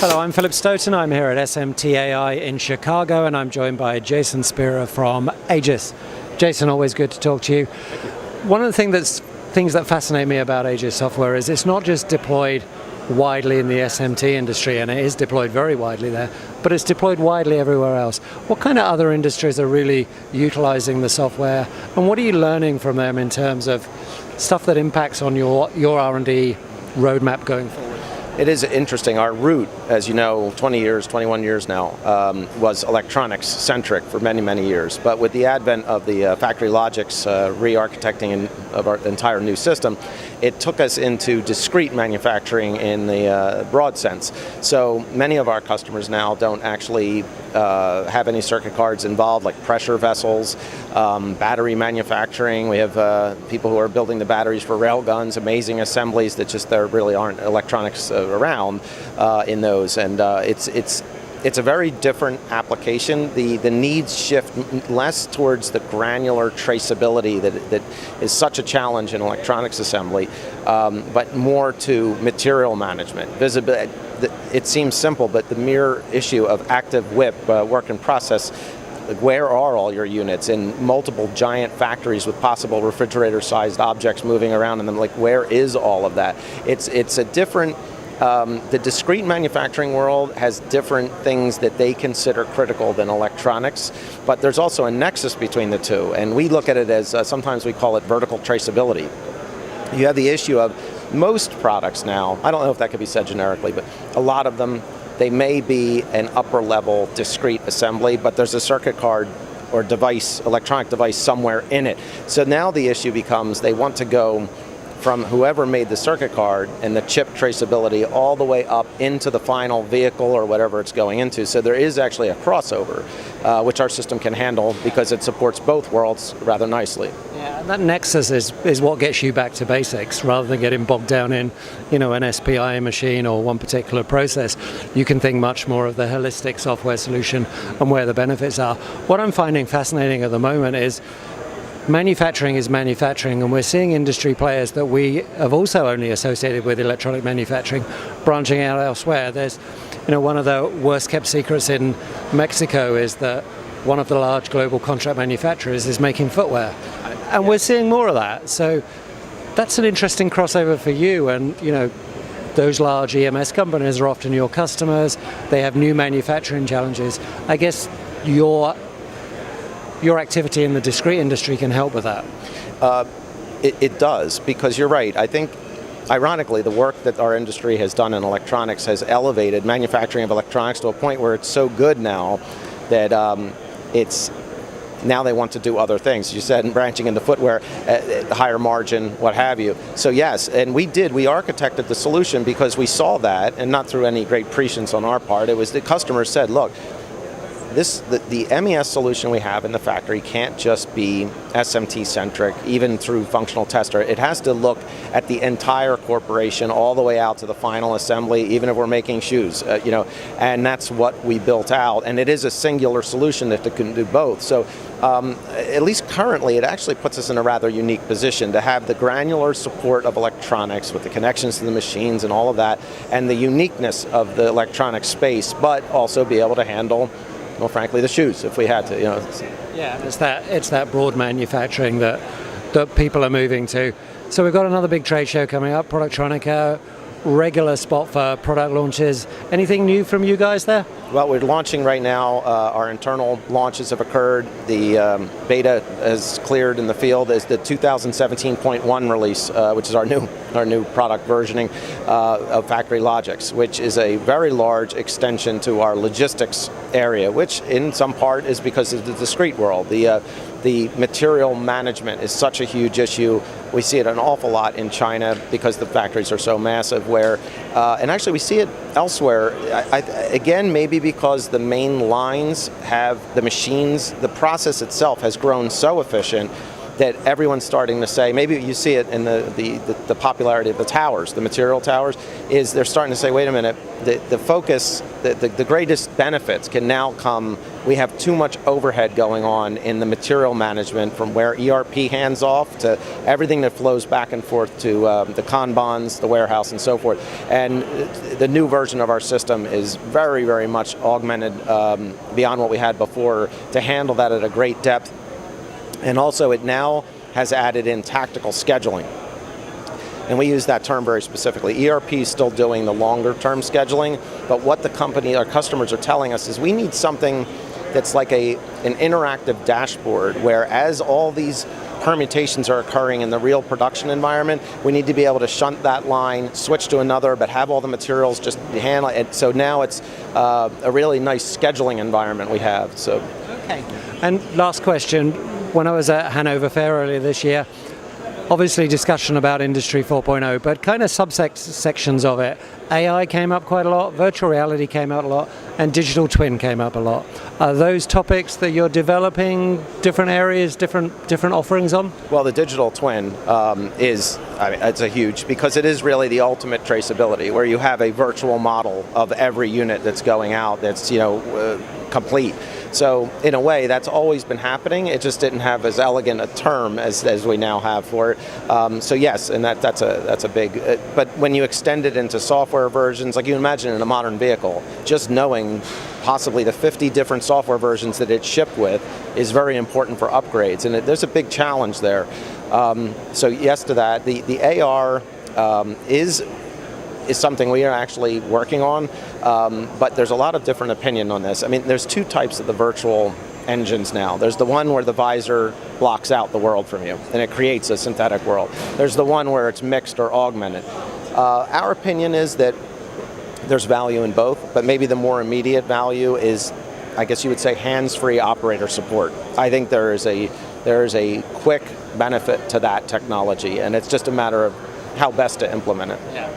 Hello, I'm Philip Stoughton. I'm here at SMTAi in Chicago, and I'm joined by Jason Spera from Aegis. Jason, always good to talk to you. One of the things that fascinate me about Aegis software is it's not just deployed widely in the SMT industry, and it is deployed very widely there, but it's deployed widely everywhere else. What kind of other industries are really utilizing the software, and what are you learning from them in terms of stuff that impacts on your R&D roadmap going forward? It is interesting. Our root, as you know, 21 years now, was electronics-centric for many, many years. But with the advent of the factory logics re-architecting of our entire new system, it took us into discrete manufacturing in the broad sense. So many of our customers now don't actually have any circuit cards involved, like pressure vessels, battery manufacturing. We have people who are building the batteries for rail guns, amazing assemblies that just there really aren't electronics around in those, and it's a very different application. The needs shift less towards the granular traceability that is such a challenge in electronics assembly, but more to material management, visibility. It seems simple, but the mere issue of active WIP, work in process, where are all your units in multiple giant factories with possible refrigerator-sized objects moving around in them? Like, where is all of that? It's a different. The discrete manufacturing world has different things that they consider critical than electronics, but there's also a nexus between the two, and we look at it as, sometimes we call it vertical traceability. You have the issue of most products now, I don't know if that could be said generically, but a lot of them, they may be an upper level discrete assembly, but there's a circuit card or device, electronic device somewhere in it. So now the issue becomes they want to go from whoever made the circuit card and the chip traceability all the way up into the final vehicle or whatever it's going into. So there is actually a crossover, which our system can handle because it supports both worlds rather nicely. Yeah, and that nexus is what gets you back to basics rather than getting bogged down in, an SPI machine or one particular process. You can think much more of the holistic software solution and where the benefits are. What I'm finding fascinating at the moment is manufacturing is manufacturing, and we're seeing industry players that we have also only associated with electronic manufacturing branching out elsewhere. There's, one of the worst kept secrets in Mexico is that one of the large global contract manufacturers is making footwear, and we're seeing more of that. So that's an interesting crossover for you, and those large EMS companies are often your customers. They have new manufacturing challenges. I guess your activity in the discrete industry can help with that. It does, because you're right. I think, ironically, the work that our industry has done in electronics has elevated manufacturing of electronics to a point where it's so good now that now they want to do other things. You said, branching into footwear, higher margin, what have you. So yes, and we architected the solution because we saw that, and not through any great prescience on our part. It was the customer said, look, the MES solution we have in the factory can't just be SMT-centric, even through functional tester. It has to look at the entire corporation all the way out to the final assembly, even if we're making shoes, and that's what we built out. And it is a singular solution that can do both. So at least currently, it actually puts us in a rather unique position to have the granular support of electronics with the connections to the machines and all of that, and the uniqueness of the electronic space, but also be able to handle, well, frankly, the shoes if we had to. Yeah, it's that broad manufacturing that people are moving to. So we've got another big trade show coming up, Productronica, regular spot for product launches. Anything new from you guys there? Well, we're launching right now. Our internal launches have occurred. The beta has cleared in the field as the 2017.1 release, which is our new product versioning of Factory Logics, which is a very large extension to our logistics area, which in some part is because of the discrete world. The material management is such a huge issue. We see it an awful lot in China because the factories are so massive, and actually we see it elsewhere. Again, maybe because the main lines have the machines, the process itself has grown so efficient that everyone's starting to say, maybe you see it in the popularity of the towers, the material towers, is they're starting to say, wait a minute, the focus, the greatest benefits can now come, we have too much overhead going on in the material management, from where ERP hands off to everything that flows back and forth to the Kanbans, the warehouse, and so forth. And the new version of our system is very, very much augmented beyond what we had before to handle that at a great depth. And also it now has added in tactical scheduling. And we use that term very specifically. ERP is still doing the longer term scheduling, but what the company, our customers are telling us is we need something that's like an interactive dashboard where, as all these permutations are occurring in the real production environment, we need to be able to shunt that line, switch to another, but have all the materials just handle it. So now it's a really nice scheduling environment we have. So. Okay. And last question. When I was at Hanover Fair earlier this year, obviously discussion about Industry 4.0, but kind of subsections of it. AI came up quite a lot, virtual reality came out a lot, and digital twin came up a lot. Are those topics that you're developing, different areas, different offerings on? Well, the digital twin it's a huge, because it is really the ultimate traceability, where you have a virtual model of every unit that's going out that's complete. So in a way, that's always been happening. It just didn't have as elegant a term as we now have for it. So yes, and that's a big. But when you extend it into software versions, like you imagine in a modern vehicle, just knowing possibly the 50 different software versions that it's shipped with is very important for upgrades, and there's a big challenge there. So yes to that. The AR is something we are actually working on, but there's a lot of different opinion on this. I mean, there's two types of the virtual engines now. There's the one where the visor blocks out the world from you, and it creates a synthetic world. There's the one where it's mixed or augmented. Our opinion is that there's value in both, but maybe the more immediate value is, I guess you would say, hands-free operator support. I think there is a quick benefit to that technology, and it's just a matter of how best to implement it. Yeah.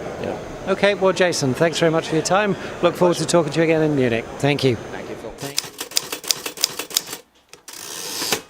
Okay, well, Jason, thanks very much for your time. Look forward to talking to you again in Munich. Thank you. Thank you, Phil.